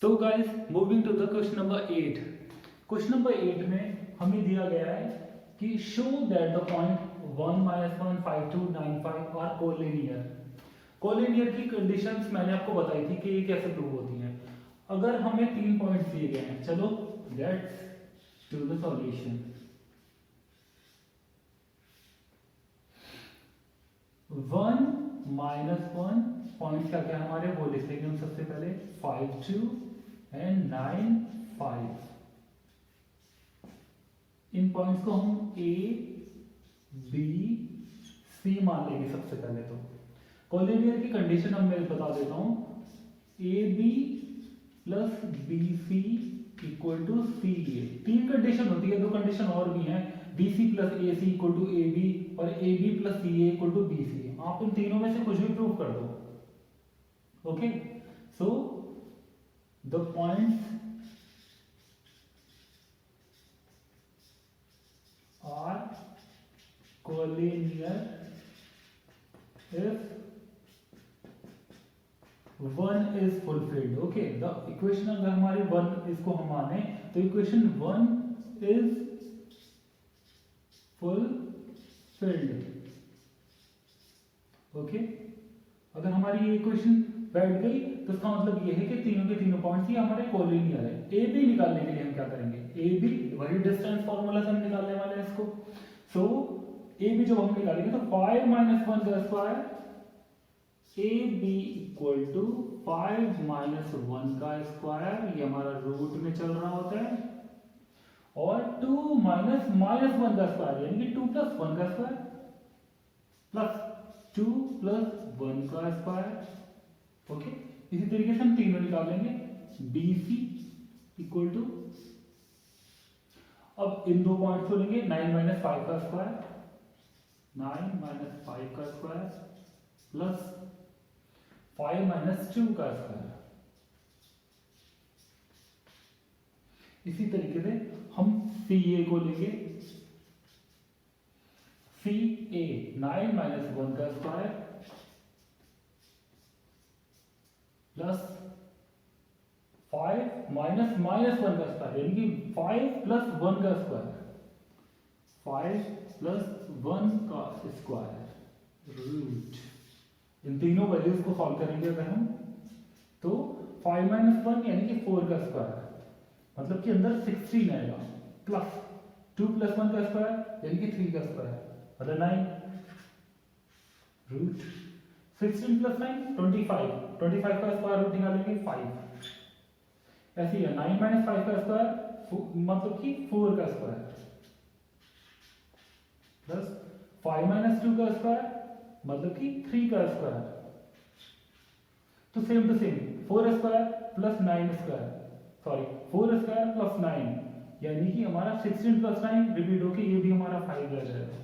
तो guys moving to the question number 8। Question number 8 में हमें दिया गया है कि show that the point 1 -1 5 2 9 5 are collinear. Collinear की कंडीशंस मैंने आपको बताई थी कि ये कैसे प्रूव होती हैं। अगर हमें 3 पॉइंट्स दिए गए हैं, चलो let's do the solution. 1 -1 point क्या क्या हमारे वो लिख लेंगे हम सबसे पहले 5 2 एंड 9 5। इन पॉइंट्स को हम ए बी सी मान लेंगे सबसे पहले। तो कोलिनियर की कंडीशन हम मैं बता देता हूं, a B plus B C equal to C a. 3 condition होती है, 2 कंडीशन और भी हैं, b c plus a c equal to a b और a B plus c a equal to b c. आप इन तीनों में से कुछ भी प्रूव कर दो। Okay, so the points are collinear if 1 is fulfilled। Okay, the equation अगर हमारी 1 इसको हम माने तो इक्वेशन 1 is fulfilled। ओके, अगर हमारी ये इक्वेशन बैठ गई तो इसका मतलब ये है कि तीनों के तीनों पॉइंट्स ये हमारे कोलिनियर है। ए बी निकालने के लिए हम क्या करेंगे, ए बी वही डिस्टेंस फॉर्मूला से हम निकालने वाले हैं इसको। सो ए बी जब हम निकालेंगे तो 5 - 1 का square A B equal to 5 - 1 का स्क्वायर, ये हमारा रूट में चल रहा होता है, और 2 - -1 का स्क्वायर यानी कि 2 + 1 का स्क्वायर प्लस 2 + 1 का स्क्वायर। ओके, इसी तरीके से हम तीनों निकालेंगे। बी सी इक्वल टू, अब इन दो पॉइंट्स को लेंगे 9 - 5 का स्क्वायर, 9 - 5 का स्क्वायर प्लस 5 - 2 का स्क्वायर। इसी तरीके से हम सी ए को लेंगे, सी ए 9 - 1 का स्क्वायर प्लस 5 - -1 का स्क्वायर यानी कि 5 + 1 का स्क्वायर, 5 + 1 का स्क्वायर रूट। इन तीनों वैल्यूज को सॉल्व करेंगे अगर हम, तो 5 - 1 यानी कि 4 का स्क्वायर, मतलब कि अंदर 16 आएगा, प्लस 2 + 1 का स्क्वायर यानी कि 3 का स्क्वायर मतलब 9 रूट 16 + 9 25, 25 का स्क्वायर रूट निकालेंगे 5। ऐसे ही है 9 - 5 का स्क्वायर मतलब कि 4 का स्क्वायर प्लस 5 - 2 का स्क्वायर मतलब कि 3 का स्क्वायर। तो same to same 4 square plus 9 square, sorry 4 square plus 9 यानी कि हमारा 16 + 9 रिपीट होके ये भी हमारा 5 रह जाएगा।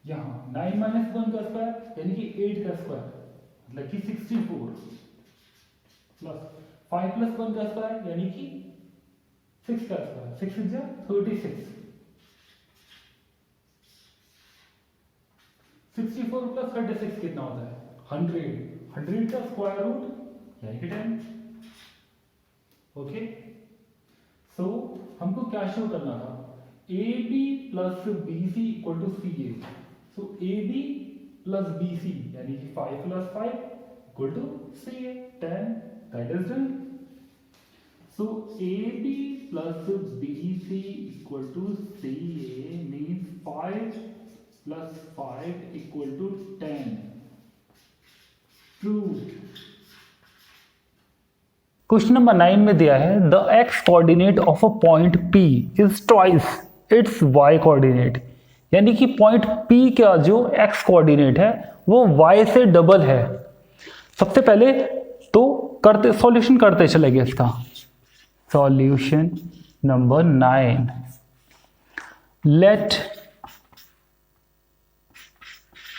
यहाँ 9 - 1 का स्क्वायर यानी कि 8 का स्क्वायर मतलब कि 64 प्लस 5 + 1 का स्क्वायर यानी कि 6 का स्क्वायर, 6 × 36, 64 + 36 कितना होता है 100, 100 का स्क्वायर रूट यानी कि 10। ओके, सो हमको क्या शो करना था, A B plus B C equal to C A. So A B plus B C यानी कि 5 + 5 equal to C A 10, that is done. So A B plus B C equal to C A means 5 + 5 equal to 10। Proved. Question number 9 में दिया है the x coordinate of a point P is twice its y coordinate, यानी कि point P का जो x coordinate है वो y से डबल है। सबसे पहले तो करते सॉल्यूशन करते चलेंगे इसका। Solution number 9, let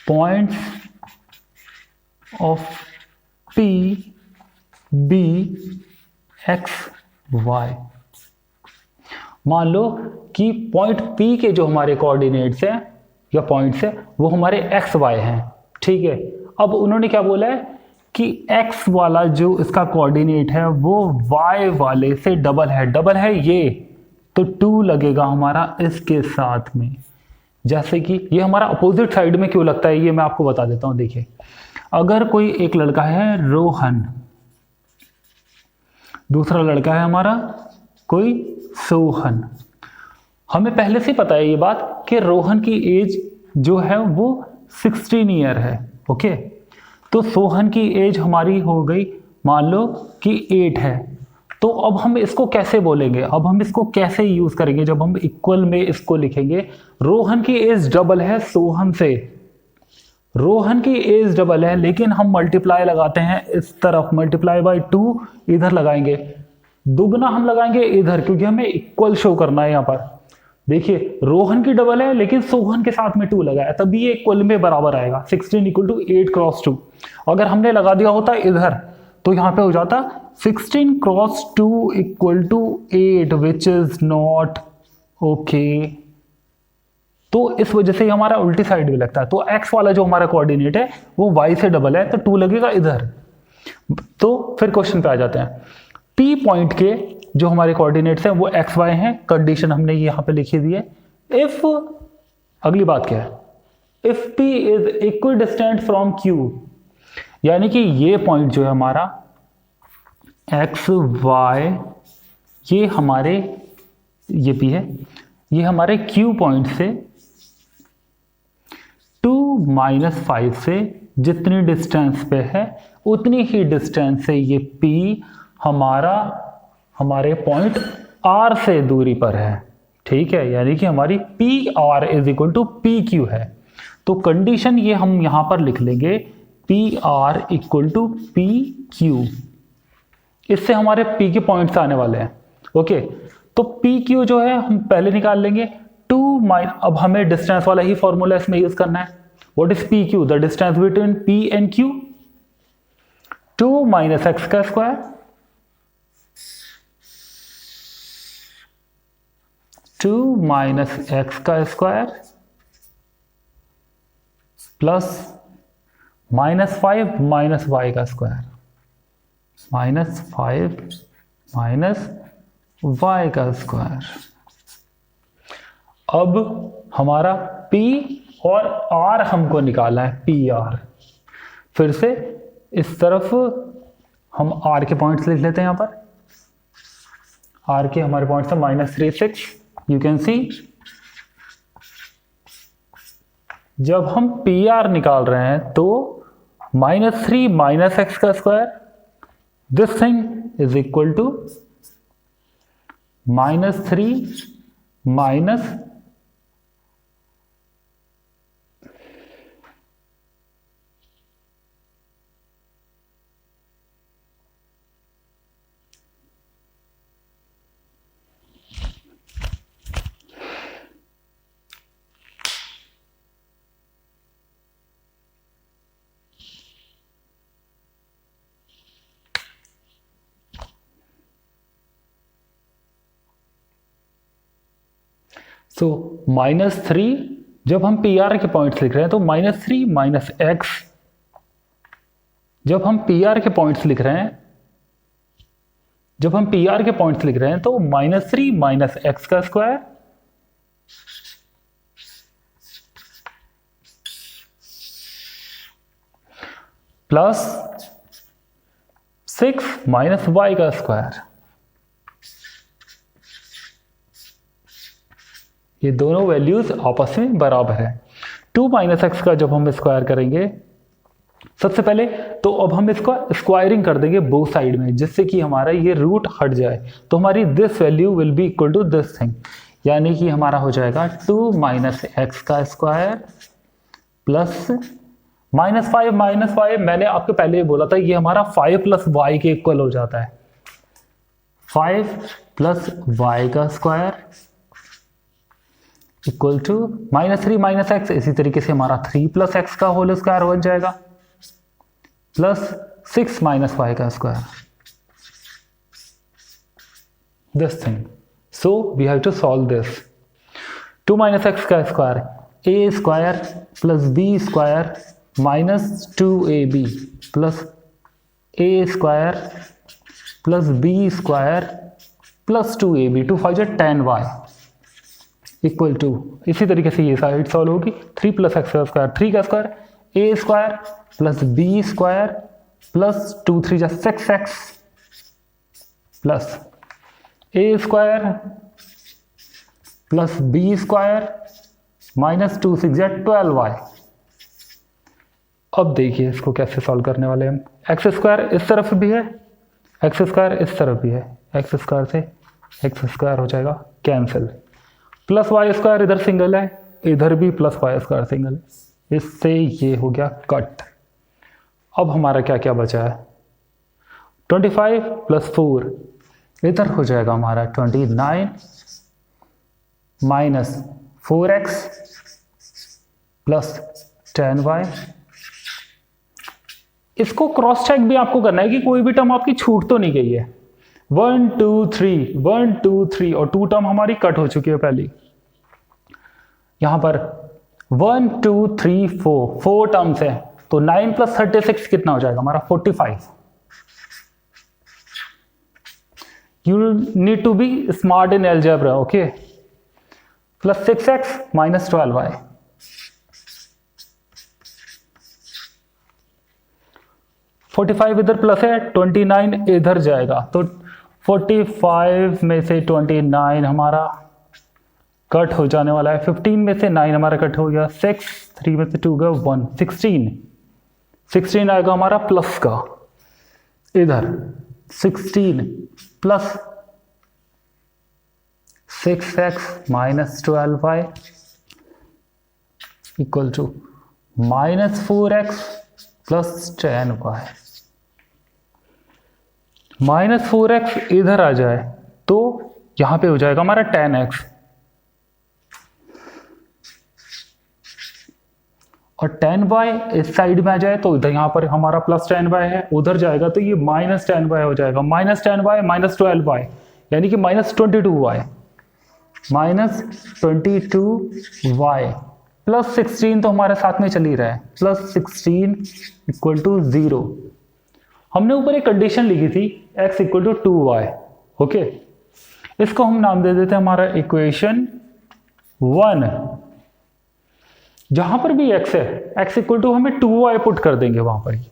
points of P be x y. मान लो कि पॉइंट P के जो हमारे कोऑर्डिनेट्स हैं या पॉइंट्स हैं वो हमारे एक्स वाई हैं। ठीक है, अब उन्होंने क्या बोला है कि x वाला जो इसका कोऑर्डिनेट है वो y वाले से डबल है ये, तो 2 लगेगा हमारा इसके साथ में। जैसे कि ये हमारा अपोजिट साइड में क्यों लगता है ये मैं आपको बता देता हूं। देखिए, अगर कोई एक लड़का है रोहन, दूसरा लड़का है हमारा कोई सोहन, हमें पहले से पता है ये बात कि रोहन की एज जो है वो 16 ईयर है। ओके, तो सोहन की एज हमारी हो गई मान लो कि 8 है। तो अब हम इसको कैसे बोलेंगे, अब हम इसको कैसे यूज करेंगे जब हम इक्वल में इसको लिखेंगे। रोहन की एज डबल है सोहन से, रोहन की एज डबल है, लेकिन हम मल्टीप्लाई लगाते हैं इस तरफ, मल्टीप्लाई बाय 2 इधर लगाएंगे, दुगना हम लगाएंगे इधर, क्योंकि हमें इक्वल शो करना है यहाँ पर। देखिए, रोहन की डबल है लेकिन सोहन के साथ में 2 लगाया, तभी ये इक्वल में बराबर आएगा। 16 इक्वल टू 8 क्रॉस 2। अगर हमने लगा दिया होता इधर तो यहाँ पे हो जाता 16 cross 2 equal to 8 which is not okay. तो इस वजह से हमारा उल्टी साइड भी लगता है। तो x वाला जो हमारा कोऑर्डिनेट है वो y से डबल है, तो 2 लगेगा इधर। तो फिर क्वेश्चन पे आ जाते हैं। P पॉइंट के जो हमारे कोऑर्डिनेट्स हैं वो x y हैं, कंडीशन हमने यहाँ पे लिखी दी है। इफ, अगली बात क्या है, if P is equidistant from Q, यानी कि ये पॉइंट जो है हमारा x y, ये हमारे, ये P है, ये हमारे Q पॉइंट से 2 - 5 से जितनी डिस्टेंस पे है उतनी ही डिस्टेंस से ये P हमारा हमारे पॉइंट R से दूरी पर है। ठीक है, यानी कि हमारी PR is equal to PQ है। तो कंडीशन ये हम यहां पर लिख लेंगे PR इक्वल टू PQ। इससे हमारे P के पॉइंट्स आने वाले हैं। ओके, तो PQ जो है हम पहले निकाल लेंगे। अब हमें डिस्टेंस वाला ही फॉर्मूला इसमें यूज करना है। What is PQ? The distance between P and Q। 2 - x का स्क्वायर 2 - x का स्क्वायर प्लस -5 - y का स्क्वायर, -5 - y का स्क्वायर। अब हमारा P और R हमको निकालना है, PR। फिर से इस तरफ हम R के पॉइंट्स लिख लेते हैं। यहाँ पर R के हमारे पॉइंट्स हैं -3 6। यू कैन सी, जब हम PR निकाल रहे हैं तो -3 - x का square, this thing is equal to -3 minus -3, जब हम PR के पॉइंट्स लिख रहे हैं तो -3 - x, जब हम PR के पॉइंट्स लिख रहे हैं, जब हम PR के पॉइंट्स लिख रहे हैं तो -3 - x का स्क्वायर प्लस 6 - y का स्क्वायर। ये दोनों वैल्यूज आपस में बराबर है। 2 - x का जब हम स्क्वायर करेंगे, सबसे पहले तो अब हम इसका स्क्वायरिंग कर देंगे बोथ साइड में, जिससे कि हमारा ये रूट हट जाए। तो हमारी this value will be equal to this thing, यानी कि हमारा हो जाएगा 2 - x का स्क्वायर प्लस -5 मैंने आपको पहले ही बोला था ये हमारा 5 + y के इक्वल हो जाता है। 5 + y का स्क्वायर इक्वल टू -3 - x, इसी तरीके से हमारा 3 + x का होल स्क्वायर हो जाएगा प्लस 6 - y का square, this thing. So we have to solve this. 2 - x का square a² plus b² -2ab plus A square plus B square plus 2ab, 2 5 10y equal to, इसी तरीके से ये side solve होगी 3 plus x का square 3 का square a square plus B square plus 2 3 6x plus A square plus B square minus 2 6 12y। अब देखिए इसको कैसे सॉल्व करने वाले हम। एक्स स्क्वायर इस तरफ भी है, एक्स स्क्वायर इस तरफ भी है, एक्स स्क्वायर से एक्स स्क्वायर हो जाएगा कैंसिल, प्लस वाई स्क्वायर इधर सिंगल है, इधर भी प्लस वाई स्क्वायर सिंगल है, इससे ये हो गया कट। अब हमारा क्या क्या बचा है, 25 प्लस 4 इधर हो जाएगा हमारा 29 माइनस 4x प्लस 10y। इसको क्रॉस चेक भी आपको करना है कि कोई भी टर्म आपकी छूट तो नहीं गई है। 1 2 3 1 2 3 और 2 टर्म हमारी कट हो चुकी है पहली। यहां पर 1 2 3 4 टर्म्स है, तो 9 प्लस 36 कितना हो जाएगा हमारा 45। You need to be smart in algebra, okay. Plus 6x minus 12y, $45 इधर प्लस है, 29 इधर जाएगा, तो 45 में से 29 हमारा कट हो जाने वाला है, 15 में से 9 हमारा कट हो गया, 6 3 में से 2 गया 1, 16 आएगा हमारा प्लस का, इधर 16 plus 6x minus 12y equal to minus 4x plus 10y। Minus 4x इधर आ जाए तो यहां पे हो जाएगा हमारा 10x, और 10y इस साइड में आ जाए तो इधर यहां पर हमारा प्लस 10y है, उधर जाएगा तो ये माइनस 10y हो जाएगा, माइनस 10y माइनस 12y यानी कि minus 22y, minus 22y plus 16 तो हमारे साथ में चल ही रहा है, प्लस 16 इक्वल टू 0। हमने ऊपर एक कंडीशन लिखी थी x equal to 2y, okay. इसको हम नाम दे देते हैं हमारा इक्वेशन 1। जहां पर भी x है, x इक्वल टू हमें 2y पुट कर देंगे वहां पर ही।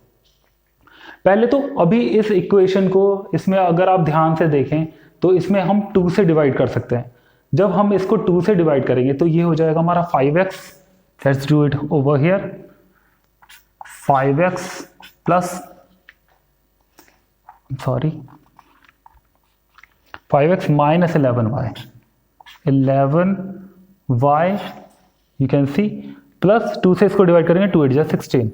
पहले तो अभी इस इक्वेशन को, इसमें अगर आप ध्यान से देखें तो इसमें हम 2 से डिवाइड कर सकते हैं। जब हम इसको 2 से डिवाइड करेंगे तो ये हो जाएगा हमारा 5x, let's do it over here, 5x plus 5x minus 11y you can see, plus 2 से इसको डिवाइड करेंगे 2 8 जा 16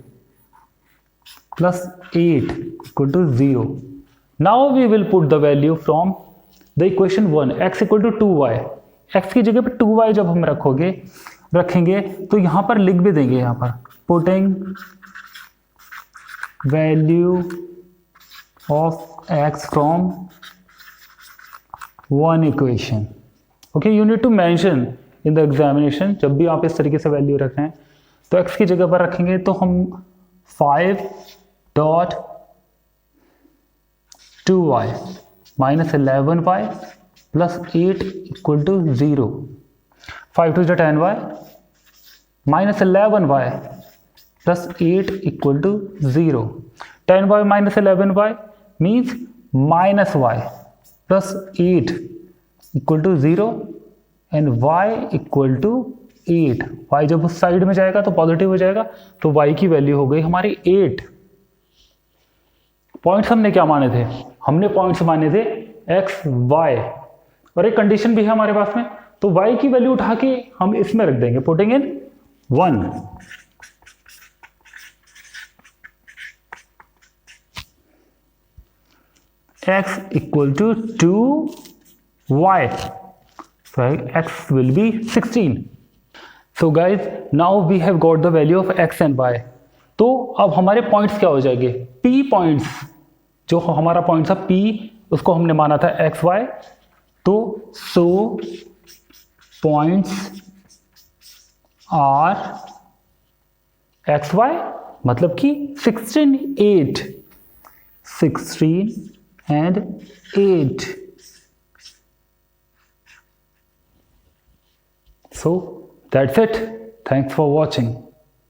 plus 8 equal to 0। Now we will put the value from the equation 1, x equal to 2y। x की जगह पर 2y जब हम रखेंगे तो यहां पर लिख भी देंगे, यहां पर putting value of x from 1 equation, okay. You need to mention in the examination, जब भी आप इस तरीके से वैल्यू रख रहे हैं तो x की जगह पर रखेंगे तो हम 5.2y minus 11y plus 8 equal to 0, 5 2 10y minus 11y plus 8 equal to 0, 10y minus 11y means minus y plus 8 equal to 0 and y equal to 8। y जब उस साइड में जाएगा तो पॉजिटिव हो जाएगा, तो y की वैल्यू हो गई हमारी 8। पॉइंट्स हमने क्या माने थे, हमने पॉइंट्स माने थे x y, और एक कंडीशन भी है हमारे पास में, तो y की वैल्यू उठा के हम इसमें रख देंगे, putting in 1। x equal to 2y, so x will be 16. So guys, now we have got the value of x and y. तो अब हमारे पॉइंट्स क्या हो जाएंगे, p पॉइंट्स, जो हमारा पॉइंट था p उसको हमने माना था x y, तो so points are x y मतलब कि 16 8 16 and 8. So that's it. Thanks for watching.